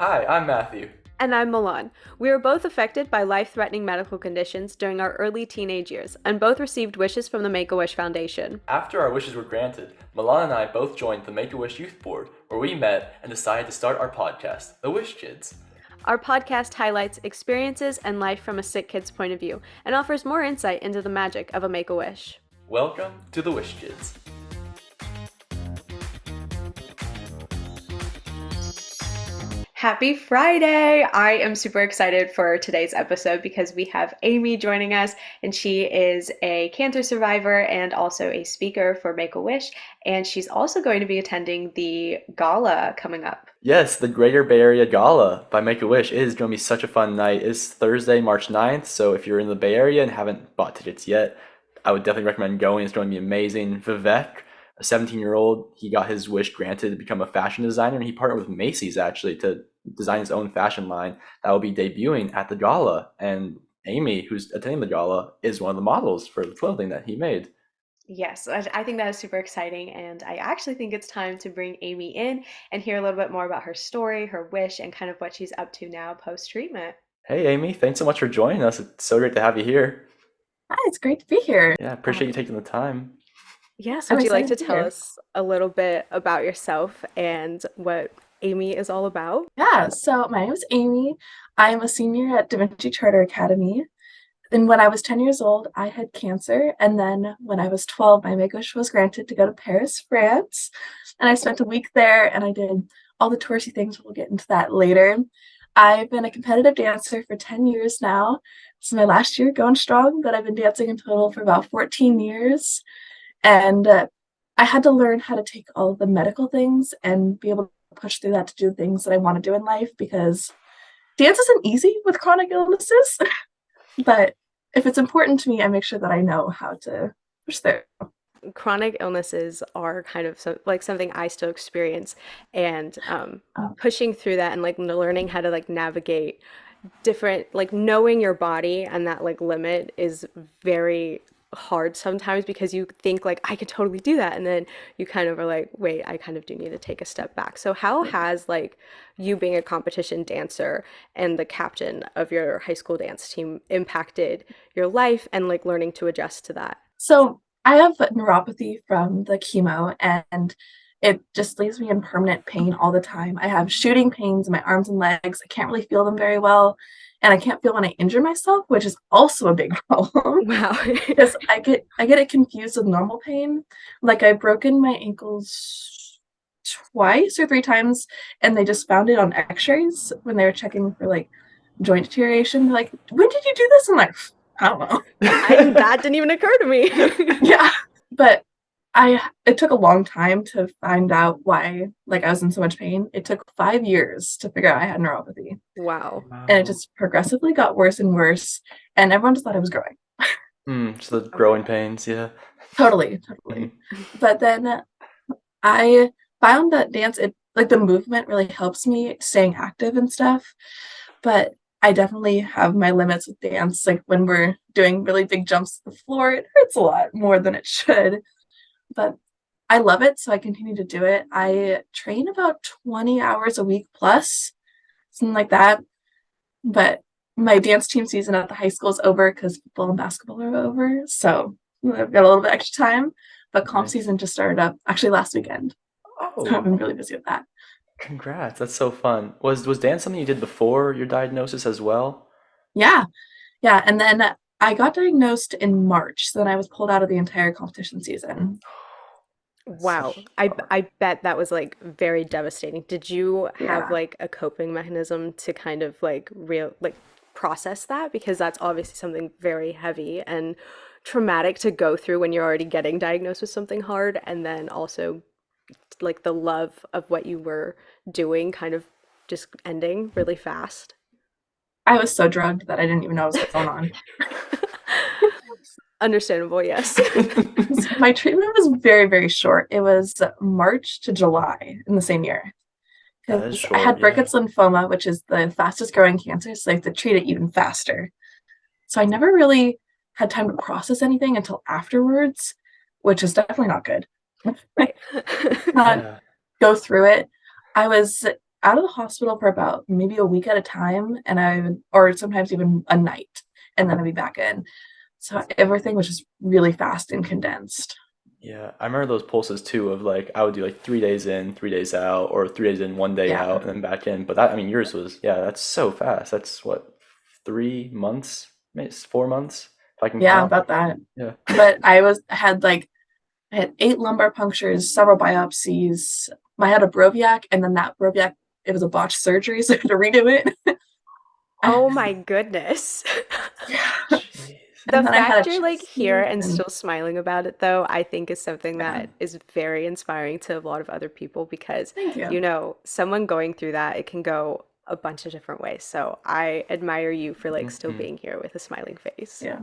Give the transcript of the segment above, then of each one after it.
Hi, I'm Matthew. And I'm Milan. We were both affected by life-threatening medical conditions during our early teenage years, and both received wishes from the Make-A-Wish Foundation. After our wishes were granted, Milan and I both joined the Make-A-Wish Youth Board, where we met and decided to start our podcast, The Wish Kids. Our podcast highlights experiences and life from a sick kid's point of view, and offers more insight into the magic of a Make-A-Wish. Welcome to The Wish Kids. Happy Friday! I am super excited for today's episode because we have Amy joining us, and she is a cancer survivor and also a speaker for Make-A-Wish, and she's also going to be attending the Gala coming up. Yes, the Greater Bay Area Gala by Make-A-Wish is going to be such a fun night. It's Thursday, March 9th, so if you're in the Bay Area and haven't bought tickets yet, I would definitely recommend going. It's going to be amazing. Vivek, a 17-year-old, he got his wish granted to become a fashion designer, and he partnered with Macy's actually to design his own fashion line that will be debuting at the gala. And Amy, who's attending the gala, is one of the models for the clothing that he made. Yes, I think that is super exciting, and I actually think it's time to bring Amy in and hear a little bit more about her story, her wish, and kind of what she's up to now post-treatment. Hey, Amy, thanks so much for joining us. It's so great to have you here. Hi, it's great to be here. Yeah, appreciate you taking the time. Yes, I'm would you like excited to to be tell here. us a little bit about yourself and what Amy is all about? Yeah, so my name is Amy. I'm a senior at Da Vinci Charter Academy. And when I was 10 years old, I had cancer. And then when I was 12, my make-a-wish was granted to go to Paris, France. And I spent a week there and I did all the touristy things. We'll get into that later. I've been a competitive dancer for 10 years now. This is my last year going strong, but I've been dancing in total for about 14 years. And I had to learn how to take all of the medical things and be able to push through that to do things that I want to do in life because dance isn't easy with chronic illnesses. But if it's important to me, I make sure that I know how to push through. Chronic illnesses are kind of like something I still experience, and Um, pushing through that and like learning how to like navigate different, like knowing your body and that like limit is very hard sometimes because you think like I could totally do that, and then you kind of are like, wait, I kind of do need to take a step back. So how has like you being a competition dancer and the captain of your high school dance team impacted your life and like learning to adjust to that? So I have neuropathy from the chemo, and it just leaves me in permanent pain all the time. I have shooting pains in my arms and legs. I can't really feel them very well, and I can't feel when I injure myself, which is also a big problem Wow. because I get it confused with normal pain. Like I've broken my ankles twice or three times, and they just found it on X-rays when they were checking for like joint deterioration. They're like, "When did you do this?" I'm like, "I don't know." That didn't even occur to me. Yeah, but it took a long time to find out why like I was in so much pain. It took 5 years to figure out I had neuropathy, Wow. and it just progressively got worse and worse, and everyone just thought I was growing. So the Oh my growing God. pains, yeah. Totally, Mhm. totally. But then I found that dance, it like the movement really helps me staying active and stuff. But I definitely have my limits with dance. Like when we're doing really big jumps to the floor, it hurts a lot more than it should. But I love it, so I continue to do it. I train about 20 hours a week plus, something like that. But my dance team season at the high school is over because football and basketball are over. So I've got a little bit extra time. But comp Nice. season just started up actually last weekend. So I've Oh, been really busy with that. congrats. That's so fun. Was dance something you did before your diagnosis as well? Yeah. Yeah. And then I got diagnosed in March. So then I was pulled out of the entire competition season. That's Wow. such a bummer. I bet that was like very devastating. Did you have Yeah. like a coping mechanism to kind of like real like process that? Because that's obviously something very heavy and traumatic to go through when you're already getting diagnosed with something hard, and then also like the love of what you were doing kind of just ending really fast. I was so drugged that I didn't even know what was going on. Understandable, yes. My treatment was very, very short. It was March to July in the same year. That is Because I short, had yeah. Burkitt's lymphoma, which is the fastest growing cancer, so they have to treat it even faster. So I never really had time to process anything until afterwards, which is definitely not good. Right. Not Yeah. go through it. I was out of the hospital for about maybe a week at a time, or sometimes even a night, and then I'd be back in. So everything was just really fast and condensed. Yeah, I remember those pulses too of like I would do like 3 days in, 3 days out, or 3 days in, 1 day Yeah. out, and then back in. But that, I mean, yours was, yeah, that's so fast. That's what, 3 months, maybe it's 4 months, if I can Yeah, count. about that. Yeah. But I had 8 lumbar punctures, several biopsies. I had a Broviac, and then that Broviac, it was a botched surgery, so I had to redo it. Oh my goodness. Yeah. Jeez. The And then I had fact a you're like chest here tube, and and still smiling about it, though, I think is something yeah, that is very inspiring to a lot of other people because, thank you. someone going through that, it can go a bunch of different ways. So I admire you for like still Mhm. being here with a smiling face. Yeah,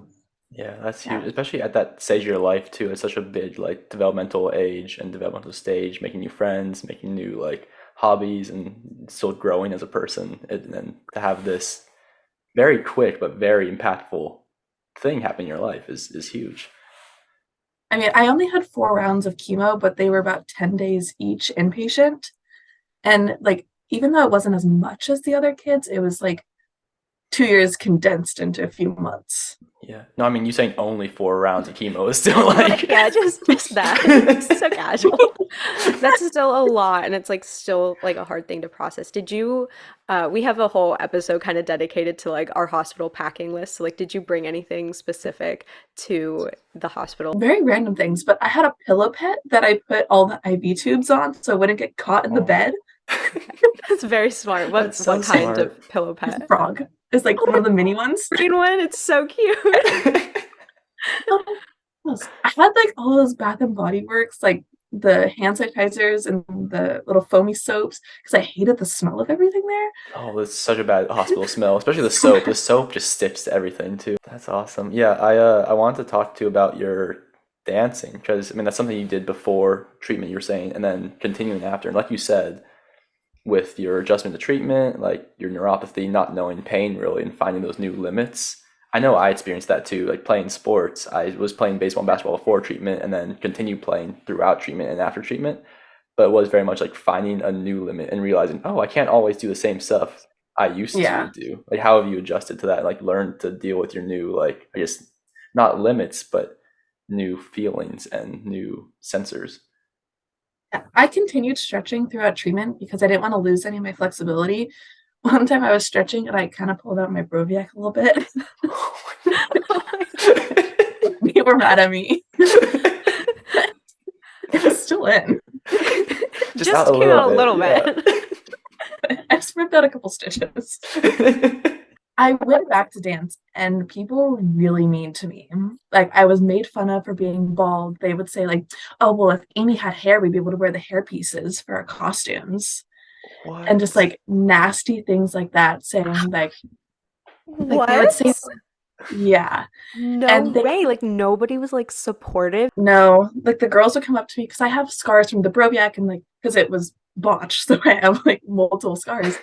Yeah, that's huge, yeah, especially at that stage of your life too. It's such a big like developmental age and developmental stage, making new friends, making new like hobbies, and still growing as a person. And then to have this very quick but very impactful thing happen in your life is huge. I mean, I only had 4 rounds of chemo, but they were about 10 days each inpatient. And like, even though it wasn't as much as the other kids, it was like 2 years condensed into a few months. Yeah. No, I mean, you saying only 4 rounds of chemo is still Like, like. yeah, just that. It's so casual. That's still a lot, and it's like still like a hard thing to process. Did you, we have a whole episode kind of dedicated to like our hospital packing list. So like, did you bring anything specific to the hospital? Very random things, but I had a pillow pet that I put all the IV tubes on so it wouldn't get caught in the Oh, bed. That's very smart. What that's so kind of smart. pillow It's a pet? frog. It's like Oh, one the of the mini ones. green one. It's so cute. I had like all those Bath and Body Works, like the hand sanitizers and the little foamy soaps, because I hated the smell of everything there. Oh, it's such a bad hospital smell, especially the So soap. The bad. soap just sticks to everything too. That's awesome. Yeah, I wanted to talk to you about your dancing because I mean that's something you did before treatment, you were saying, and then continuing after. And like you said, with your adjustment to treatment, like your neuropathy, not knowing pain really, and finding those new limits. I know I experienced that too, like playing sports. I was playing baseball and basketball before treatment and then continued playing throughout treatment and after treatment. But it was very much like finding a new limit and realizing, oh, I can't always do the same stuff I used to Yeah. do. Like, how have you adjusted to that? Like, learned to deal with your new, like, I guess, not limits, but new feelings and new sensors. I continued stretching throughout treatment because I didn't want to lose any of my flexibility. One time I was stretching and I kind of pulled out my Broviac a little bit. They were mad at me. It was still in. Just out Just a came little out a bit, little bit. I just ripped out a couple stitches. yeah. I went back to dance and people were really mean to me. Like I was made fun of for being bald. They would say like, "Oh, well, if Amy had hair, we'd be able to wear the hair pieces for our costumes." And just What? like nasty things like that, saying like they would say, What? yeah. No And they way. Like nobody was like supportive. no, like the girls would come up to me because I have scars from the Broviac and like because it was botched, so I have like multiple scars.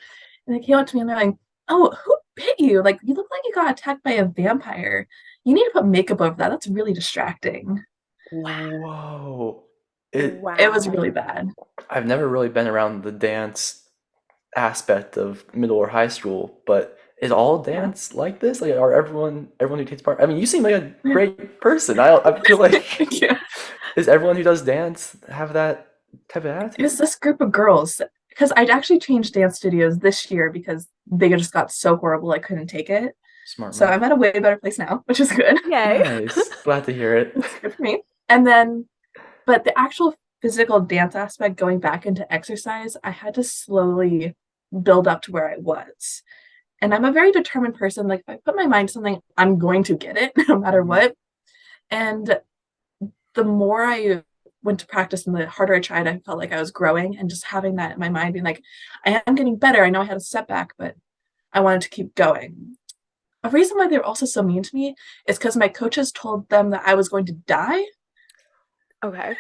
And they came up to me and they're like, "Oh, who bit you? Like you look like you got attacked by a vampire. You need to put makeup over that. That's really distracting." Whoa. It It was Wow. really bad. I've never really been around the dance aspect of middle or high school, but is all Yeah. dance like this? Like, are everyone who takes part? I mean, you seem like a Yeah. great person. I feel like Thank you. does everyone who does dance have that type of It attitude? was this group of girls because I'd actually changed dance studios this year because they just got so horrible I couldn't take it. Smart So move. I'm at a way better place now, which is good. Yay. Nice. Glad to hear it. It's good for me. And then, but the actual physical dance aspect, going back into exercise, I had to slowly build up to where I was. And I'm a very determined person. Like, if I put my mind to something, I'm going to get it no matter Mhm. what. And the more I went to practice and the harder I tried, I felt like I was growing and just having that in my mind, being like, I am getting better. I know I had a setback, but I wanted to keep going. A reason why they were also so mean to me is because my coaches told them that I was going to die. Okay.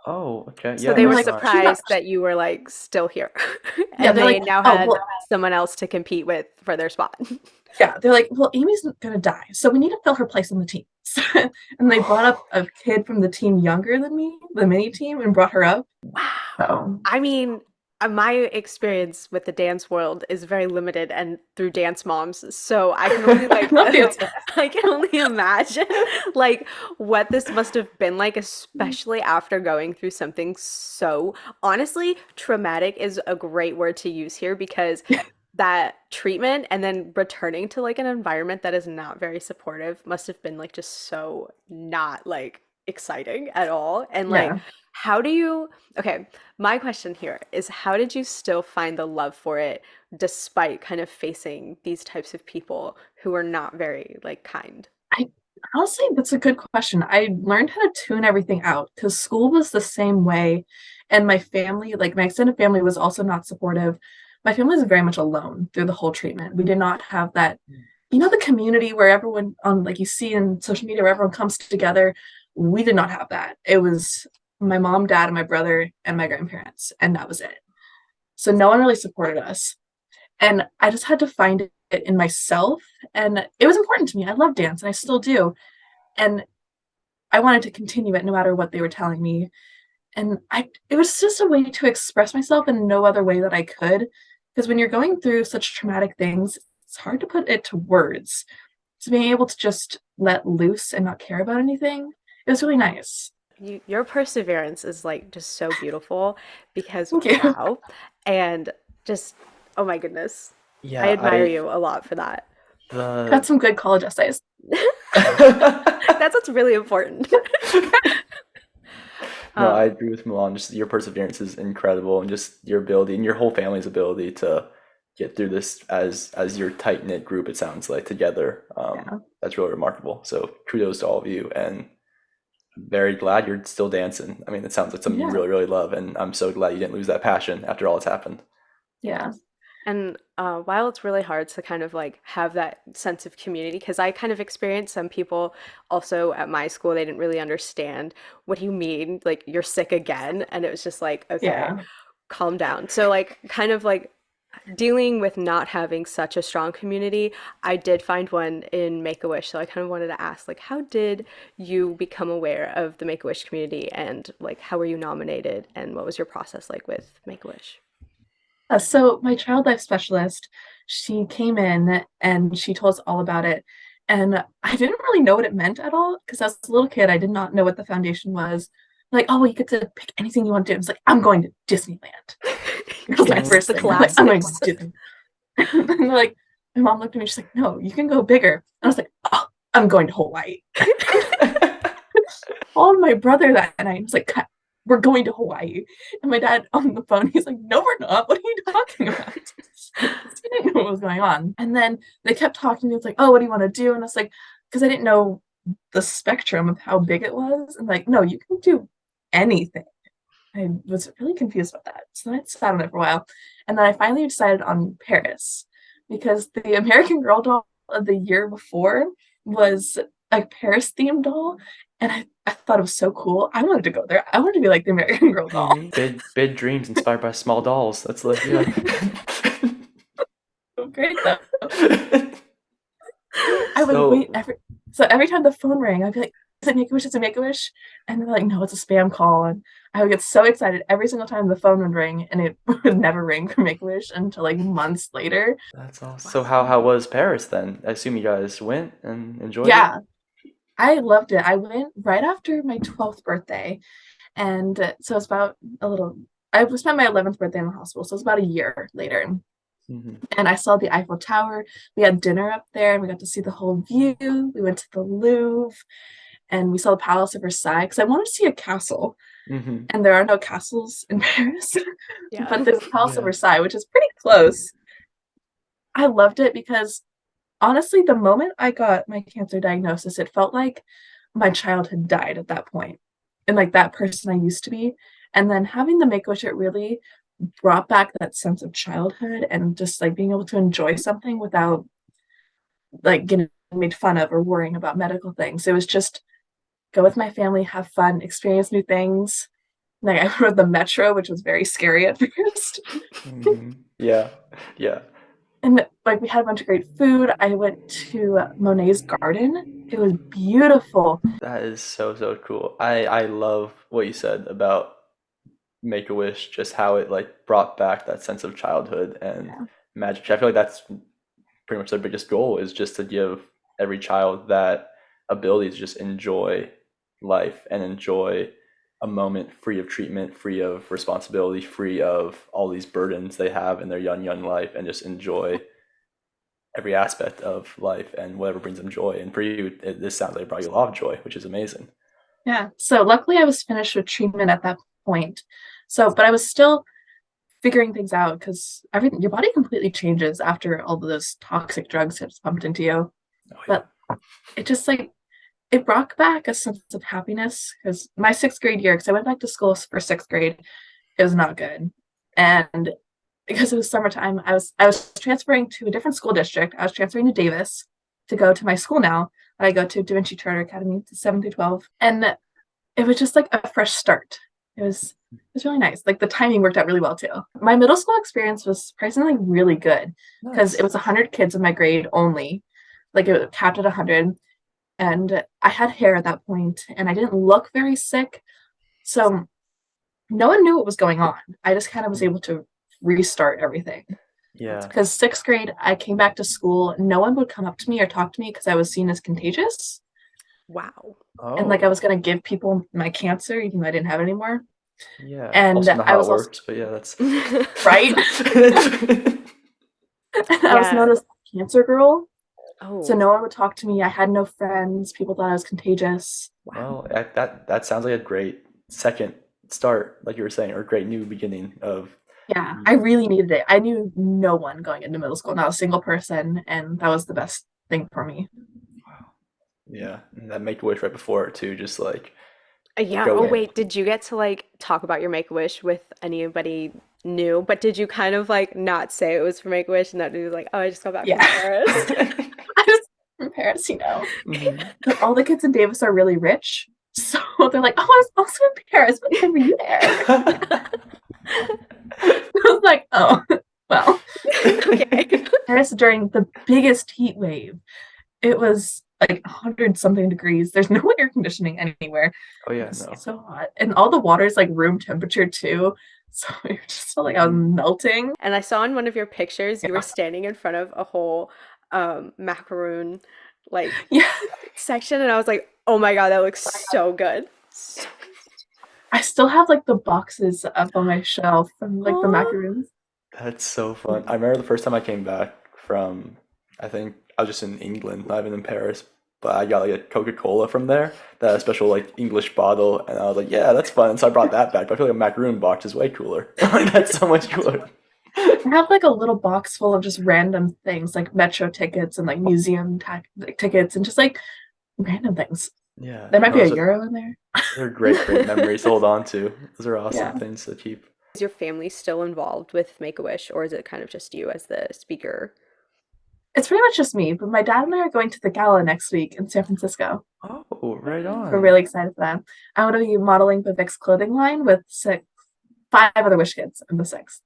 Oh, okay. So Yeah, they And they're were that's like, not. she's not, surprised that you were like still here. yeah, And they're they like, now oh, had well, someone else to compete with for their spot. yeah, they're like, well, Amy's going to die. So we need to fill her place on the team. And they brought up a kid from the team younger than me, the mini team, and brought her up. Wow. So, I mean, my experience with the dance world is very limited and through dance moms. So I can only I like love dance. I can only imagine like what this must have been like, especially after going through something so honestly, traumatic is a great word to use here because that treatment and then returning to like an environment that is not very supportive must have been like just so not like exciting at all. And like, Yeah. how do you, okay, my question here is how did you still find the love for it despite kind of facing these types of people who are not very like kind? I honestly, that's a good question. I learned how to tune everything out because school was the same way. And my family, like my extended family, was also not supportive. My family was very much alone through the whole treatment. We did not have that, the community where everyone on like you see in social media where everyone comes together. We did not have that. It was my mom, dad, and my brother and my grandparents, and that was it. So no one really supported us. And I just had to find it in myself. And it was important to me. I love dance and I still do. And I wanted to continue it no matter what they were telling me. And it was just a way to express myself in no other way that I could. Because when you're going through such traumatic things, it's hard to put it to words. So being able to just let loose and not care about anything, it was really nice. Your perseverance is like just so beautiful because Thank you. wow. And just, oh my goodness. I Yeah, admire you a lot for that. Got the some good college essays. That's what's really important. No, I Um, agree with Milan. Just your perseverance is incredible, and just your ability and your whole family's ability to get through this as your tight knit group. It sounds like together. Yeah. That's really remarkable. So kudos to all of you, and very glad you're still dancing. I mean, it sounds like something you Yeah. really, really love, and I'm so glad you didn't lose that passion after all that's happened. Yeah. and while it's really hard to kind of like have that sense of community, because I kind of experienced some people also at my school, they didn't really understand what do you mean, like you're sick again, and it was just like, okay, Yeah. calm down. So like kind of like dealing with not having such a strong community, I did find one in Make-A-Wish. So I kind of wanted to ask, like, how did you become aware of the Make-A-Wish community and like how were you nominated and what was your process like with Make-A-Wish? So my child life specialist, she came in and she told us all about it. And I didn't really know what it meant at all because as a little kid, I did not know what the foundation was. Like, oh, well, you get to pick anything you want to do. I was like, I'm going to Disneyland. That was my Yes, first the thing. I'm like, I'm going to classics. Disney. And like, my mom looked at me, she's like, no, you can go bigger. And I was like, oh, I'm going to Hawaii. Called my brother that night and was like, we're going to Hawaii. And my dad on the phone, he's like, no, we're not. What are you talking about? He didn't know what was going on. And then they kept talking to me. It's like, oh, what do you want to do? And I was like, because I didn't know the spectrum of how big it was. And like, no, you can do anything. I was really confused about that. So I sat on it for a while. And then I finally decided on Paris because the American Girl doll of the year before was a Paris themed doll. And I thought it was so cool. I wanted to go there. I wanted to be like the American Girl doll. Big dreams inspired by small dolls. That's like yeah. So great though. I would So wait every time the phone rang, I'd be like, is it Make a Wish? Is it Make a Wish? And they're like, no, it's a spam call. And I would get so excited every single time the phone would ring, and it would never ring for Make a Wish until like months later. that's awesome. So Wow. how was Paris then? I assume you guys went and enjoyed it. Yeah, I loved it. I went right after my 12th birthday. And so it's about a little, I spent my 11th birthday in the hospital. So it's about a year later. Hmm. And I saw the Eiffel Tower. We had dinner up there and we got to see the whole view. We went to the Louvre and we saw the Palace of Versailles because I wanted to see a castle. Hmm. And there are no castles in Paris, Yeah. but there's the Palace of Yeah. Versailles, which is pretty close. I loved it because honestly, the moment I got my cancer diagnosis, it felt like my child had died at that point and like that person I used to be. And then having the Make a Wish, it really brought back that sense of childhood and just like being able to enjoy something without like getting made fun of or worrying about medical things. It was just go with my family, have fun, experience new things. Like I rode the metro, which was very scary at first. Hmm. Yeah. Yeah. And like we had a bunch of great food. I went to Monet's garden. It was beautiful. That is so so cool. I love what you said about Make-A-Wish, just how it like brought back that sense of childhood and Yeah. magic. I feel like that's pretty much their biggest goal is just to give every child that ability to just enjoy life and enjoy a moment free of treatment, free of responsibility, free of all these burdens they have in their young life, and just enjoy every aspect of life and whatever brings them joy. And for you, this sounds like it brought you a lot of joy, which is amazing. Yeah. So luckily I was finished with treatment at that point. So, but I was still figuring things out because everything, your body completely changes after all of those toxic drugs get pumped into you. Oh yeah. But it just like, it brought back a sense of happiness because my sixth grade year, because I went back to school for sixth grade, it was not good. And because it was summertime, I was transferring to a different school district. I was transferring to Davis to go to my school now. I go to Da Vinci Charter Academy to 7 through 12. And it was just like a fresh start. It was really nice. Like the timing worked out really well too. My middle school experience was surprisingly really good because Nice. it was 100 kids in my grade only. Like it was capped at 100. And I had hair at that point and I didn't look very sick. So no one knew what was going on. I just kind of was able to restart everything. Yeah. Because sixth grade, I came back to school. No one would come up to me or talk to me because I was seen as contagious. Wow. And like I Oh, was going to give people my cancer, even though I didn't have it anymore. yeah. And Also know I how it was also, works, but yeah, that's right? I was known Yeah. as cancer girl. So Oh, no one would talk to me. I had no friends. People thought I was contagious. wow. well, that sounds like a great second start, like you were saying, or a great new beginning of. Yeah, I really needed it. I knew no one going into middle school, not a single person. And that was the best thing for me. Yeah, and that Make-A-Wish right before it too, just like Yeah. go Oh, in. wait. Did you get to like talk about your Make-A-Wish with anybody new? But did you kind of like not say it was for Make-A-Wish and that you was like, oh, I just got back from Yeah. Paris? I was from Paris, you know. Mhm. But all the kids in Davis are really rich. So they're like, oh, I was also in Paris. What time were you there? I was like, oh, well. Okay. Paris during the biggest heat wave. It was like 100 something degrees. There's no air conditioning anywhere. Oh It yeah, was no. so hot. And all the water is like room temperature too. So it just felt like I was melting. And I saw in one of your pictures you were Yeah. standing in front of a whole macaroon like Yeah. section and I was like, "Oh my God, that looks so good." So I still have like the boxes up on my shelf from like the oh, macaroons. That's so fun. I remember the first time I came back from, I think I was just in England, not even in Paris, but I got like a Coca-Cola from there, that had a special like English bottle, and I was like, yeah, that's fun. And so I brought that back, but I feel like a macaroon box is way cooler. Like that's so much cooler. I have like a little box full of just random things like metro tickets and like museum tickets and just like random things. Yeah, There might no, be a euro in there. those are great memories to hold on to. Those are awesome Yeah. things to keep. is your family still involved with Make-A-Wish or is it kind of just you as the speaker? It's pretty much just me, but my dad and I are going to the gala next week in San Francisco. Oh, right We're on. really excited for that. I'm going to be modeling Vivek's clothing line with five other Wish kids in the sixth.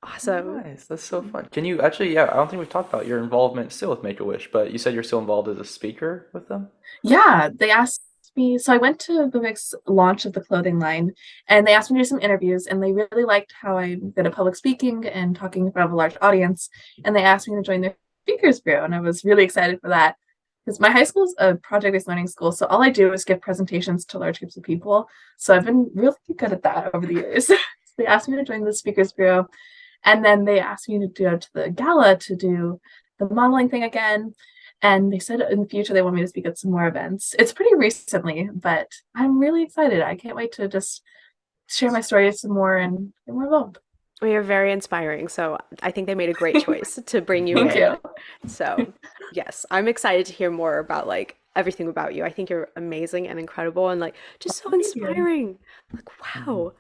Awesome. Nice. That's so fun. Can you actually, yeah, I don't think we've talked about your involvement still with Make-A-Wish, but you said you're still involved as a speaker with them? Yeah, they asked me. So I went to Vivek's launch of the clothing line and they asked me to do some interviews and they really liked how I'm good at public speaking and talking in front of a large audience. And they asked me to join their speakers bureau. And I was really excited for that because my high school is a project-based learning school. So all I do is give presentations to large groups of people. So I've been really good at that over the years. So they asked me to join the speakers bureau. And then they asked me to go to the gala to do the modeling thing again. And they said in the future they want me to speak at some more events. It's pretty recently, but I'm really excited. I can't wait to just share my story some more and get more involved. Well, you're very inspiring, so I think they made a great choice to bring you Thank in. you. So, yes, I'm excited to hear more about like everything about you. I think you're amazing and incredible and like just so Thank you. inspiring. Like, Mhm. wow.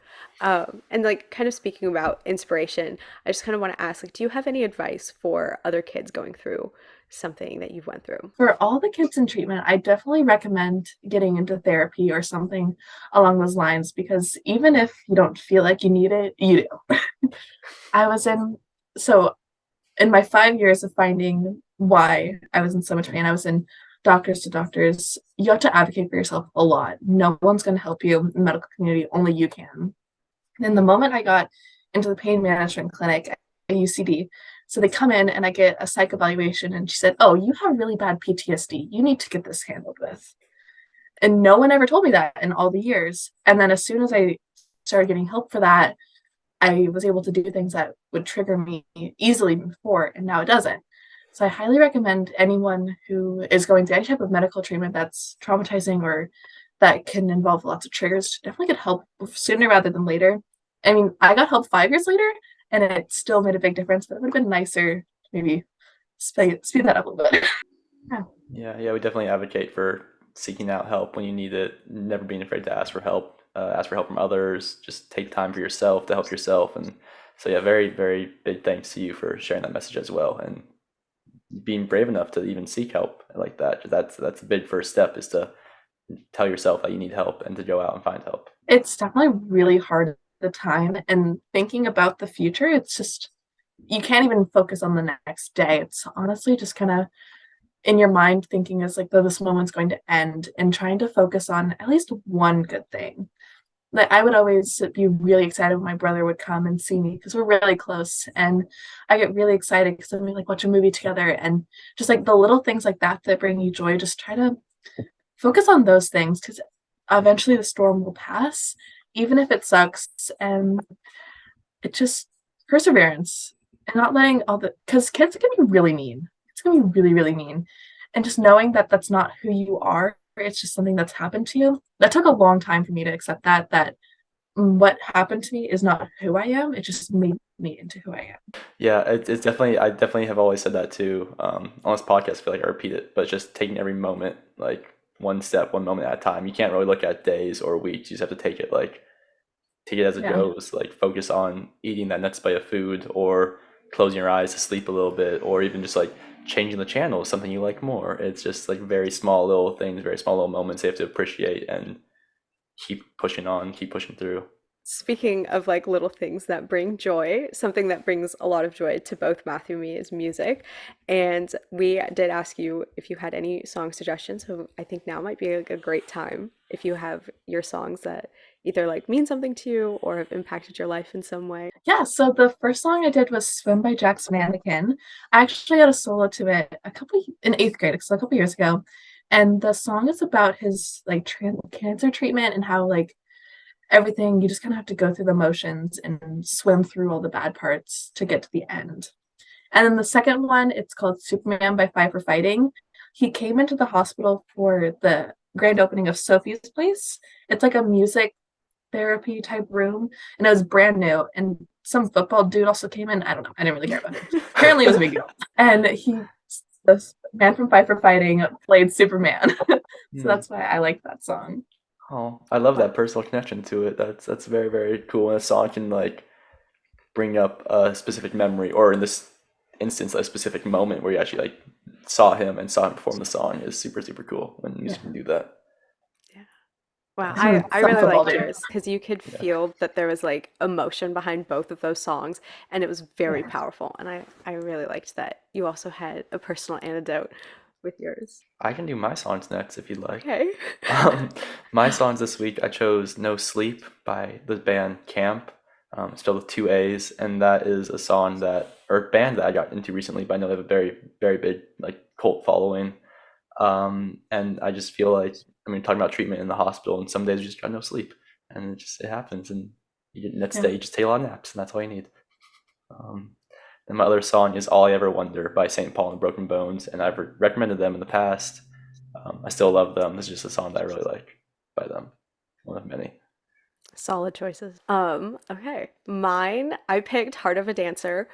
And like kind of speaking about inspiration, I just kind of want to ask, like, do you have any advice for other kids going through something that you've went through? For all the kids in treatment, I definitely recommend getting into therapy or something along those lines because even if you don't feel like you need it, you do. I was in, so in my 5 years of finding why I was in so much pain, I was in doctors to doctors. You have to advocate for yourself a lot. No one's going to help you in the medical community, only you can. And the moment I got into the pain management clinic at UCD, so they come in and I get a psych evaluation, and she said, "Oh, you have really bad PTSD. You need to get this handled with." And no one ever told me that in all the years. And then as soon as I started getting help for that, I was able to do things that would trigger me easily before, and now it doesn't. So I highly recommend anyone who is going through any type of medical treatment that's traumatizing or that can involve lots of triggers to definitely get help sooner rather than later. I mean, I got help 5 years later, and it still made a big difference, but it would have been nicer to maybe speed that up a little bit. Yeah. Yeah, yeah, we definitely advocate for seeking out help when you need it, never being afraid to ask for help from others, just take time for yourself to help yourself. And so, yeah, very, very big thanks to you for sharing that message as well and being brave enough to even seek help like that. That's a big first step is to tell yourself that you need help and to go out and find help. It's definitely really hard at the time. And thinking about the future, it's just, you can't even focus on the next day. It's honestly just kind of in your mind thinking is like, though this moment's going to end and trying to focus on at least one good thing. Like I would always be really excited when my brother would come and see me because we're really close, and I get really excited because then we like watch a movie together, and just like the little things like that that bring you joy, just try to focus on those things because eventually the storm will pass, even if it sucks. And it just perseverance and not letting all the, because kids can be really mean. It's going to be really, really mean. And just knowing that that's not who you are, it's just something that's happened to you. That took a long time for me to accept that what happened to me is not who I am. It just made me into who I am. Yeah, it's definitely, I definitely have always said that too. On this podcast, I feel like I repeat it, but just taking every moment, like one step, one moment at a time. You can't really look at days or weeks. You just have to take it as it Yeah. goes. Like focus on eating that next bite of food, or closing your eyes to sleep a little bit, or even just like changing the channel, something you like more. It's just like very small little things, very small little moments you have to appreciate and keep pushing on, keep pushing through. Speaking of like little things that bring joy, something that brings a lot of joy to both Matthew and me is music. And we did ask you if you had any song suggestions. So I think now might be like a great time if you have your songs that either like mean something to you or have impacted your life in some way. Yeah, so the first song I did was Swim by Jack's Mannequin. I actually had a solo to it in eighth grade, so a couple years ago. And the song is about his like cancer treatment and how like everything, you just kind of have to go through the motions and swim through all the bad parts to get to the end. And then the second one, it's called Superman by Five for Fighting. He came into the hospital for the grand opening of Sophie's Place. It's like a music therapy type room, and it was brand new. And some football dude also came in. I don't know. I didn't really care about him. Apparently, it was a big deal. And the man from Five for Fighting, played Superman. So Hmm. that's why I like that song. Oh, I love But that personal connection to it. That's very, very cool. And a song can like bring up a specific memory, or in this instance, a specific moment where you actually like saw him perform the song is super, super cool when music can yeah, do that. Yeah. Wow, some I some really football liked dude. yours because you could Yeah. feel that there was like emotion behind both of those songs, and it was very Yeah. powerful. And I really liked that you also had a personal anecdote with yours. I can do my songs next if you'd like. Okay. Um, my songs this week, I chose No Sleep by the band Caamp, spelled with two A's, and that is a song that, or band that I got into recently, but I know they have a very, very big like cult following. And I just feel like, I mean, talking about treatment in the hospital, and some days you just got no sleep, and it happens, and next Yeah. day you just take a lot of naps, and that's all you need. Um, and my other song is All I Ever Wonder by St. Paul and the Broken Bones, and I've recommended them in the past. I still love them. This is just a song that I really like by them. One of many. Solid choices. Okay. Mine, I picked Heart of a Dancer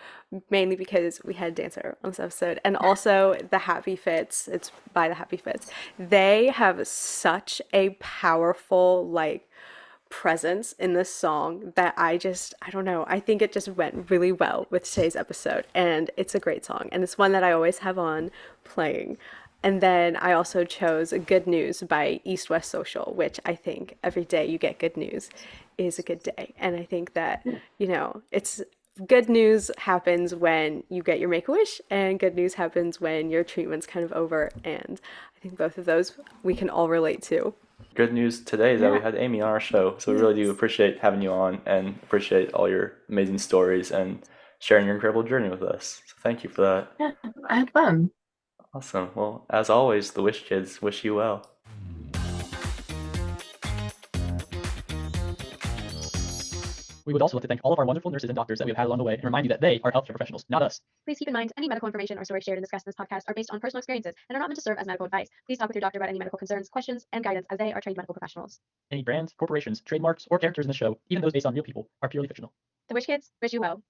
mainly because we had a dancer on this episode and also the Happy Fits. It's by the Happy Fits. They have such a powerful like presence in this song that I don't know. I think it just went really well with today's episode and it's a great song and it's one that I always have on playing. And then I also chose Good News by East West Social, which I think every day you get good news is a good day. And I think that, it's good news happens when you get your make a wish, and good news happens when your treatment's kind of over. And I think both of those we can all relate to. Good news today is that we Yeah, had Amy on our show, so we really do yes. appreciate having you on and appreciate all your amazing stories and sharing your incredible journey with us. So thank you for that. Yeah, I had fun. Awesome. Well, as always, the Wish Kids wish you well. We would also like to thank all of our wonderful nurses and doctors that we have had along the way and remind you that they are healthcare professionals, not us. Please keep in mind, any medical information or stories shared and discussed in this podcast are based on personal experiences and are not meant to serve as medical advice. Please talk with your doctor about any medical concerns, questions, and guidance, as they are trained medical professionals. Any brands, corporations, trademarks, or characters in the show, even those based on real people, are purely fictional. The Wish Kids wish you well.